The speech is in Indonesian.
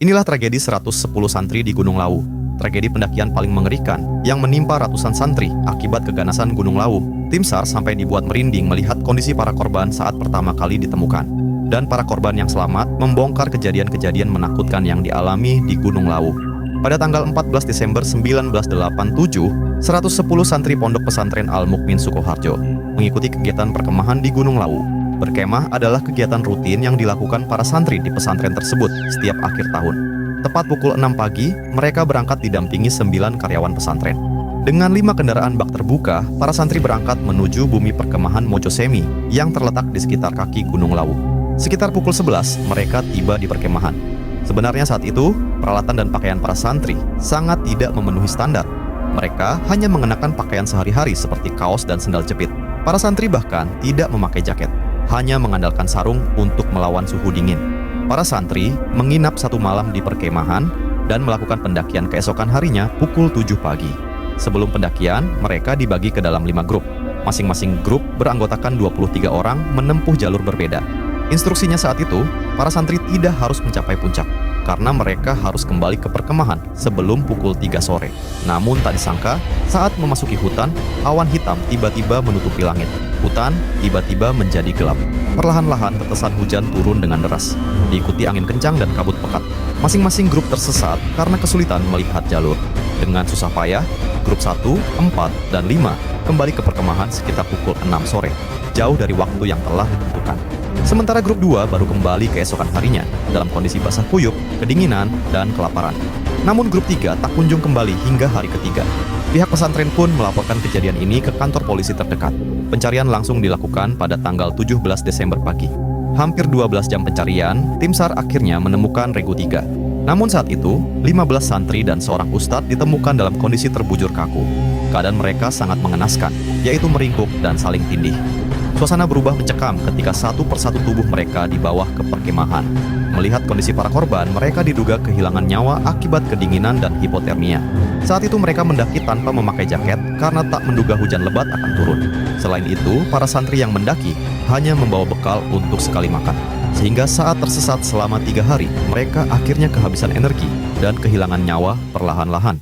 Inilah tragedi 110 santri di Gunung Lawu. Tragedi pendakian paling mengerikan yang menimpa ratusan santri akibat keganasan Gunung Lawu. Tim SAR sampai dibuat merinding melihat kondisi para korban saat pertama kali ditemukan. Dan para korban yang selamat membongkar kejadian-kejadian menakutkan yang dialami di Gunung Lawu. Pada tanggal 14 Desember 1987, 110 santri Pondok Pesantren Al-Mukmin Sukoharjo mengikuti kegiatan perkemahan di Gunung Lawu. Berkemah adalah kegiatan rutin yang dilakukan para santri di pesantren tersebut setiap akhir tahun. Tepat pukul 6 pagi, mereka berangkat didampingi 9 karyawan pesantren. Dengan 5 kendaraan bak terbuka, para santri berangkat menuju bumi perkemahan Mojosemi yang terletak di sekitar kaki Gunung Lawu. Sekitar pukul 11, mereka tiba di perkemahan. Sebenarnya saat itu, peralatan dan pakaian para santri sangat tidak memenuhi standar. Mereka hanya mengenakan pakaian sehari-hari seperti kaos dan sendal jepit. Para santri bahkan tidak memakai jaket, hanya mengandalkan sarung untuk melawan suhu dingin. Para santri menginap 1 malam di perkemahan dan melakukan pendakian keesokan harinya pukul 7 pagi. Sebelum pendakian, mereka dibagi ke dalam 5 grup. Masing-masing grup beranggotakan 23 orang menempuh jalur berbeda. Instruksinya saat itu, para santri tidak harus mencapai puncak, karena mereka harus kembali ke perkemahan sebelum pukul 3 sore. Namun tak disangka, saat memasuki hutan, awan hitam tiba-tiba menutupi langit. Hutan tiba-tiba menjadi gelap. Perlahan-lahan tetesan hujan turun dengan deras, diikuti angin kencang dan kabut pekat. Masing-masing grup tersesat karena kesulitan melihat jalur. Dengan susah payah, grup 1, 4, dan 5 kembali ke perkemahan sekitar pukul 6 sore, jauh dari waktu yang telah ditentukan. Sementara grup 2 baru kembali keesokan harinya dalam kondisi basah kuyup, kedinginan, dan kelaparan. Namun grup 3 tak kunjung kembali hingga hari ketiga. Pihak pesantren pun melaporkan kejadian ini ke kantor polisi terdekat. Pencarian langsung dilakukan pada tanggal 17 Desember pagi. Hampir 12 jam pencarian, tim SAR akhirnya menemukan Regu 3. Namun saat itu, 15 santri dan seorang ustadz ditemukan dalam kondisi terbujur kaku. Keadaan mereka sangat mengenaskan, yaitu meringkuk dan saling tindih. Suasana berubah mencekam ketika satu persatu tubuh mereka dibawa ke perkemahan. Melihat kondisi para korban, mereka diduga kehilangan nyawa akibat kedinginan dan hipotermia. Saat itu mereka mendaki tanpa memakai jaket karena tak menduga hujan lebat akan turun. Selain itu, para santri yang mendaki hanya membawa bekal untuk sekali makan. Sehingga saat tersesat selama 3 hari, mereka akhirnya kehabisan energi dan kehilangan nyawa perlahan-lahan.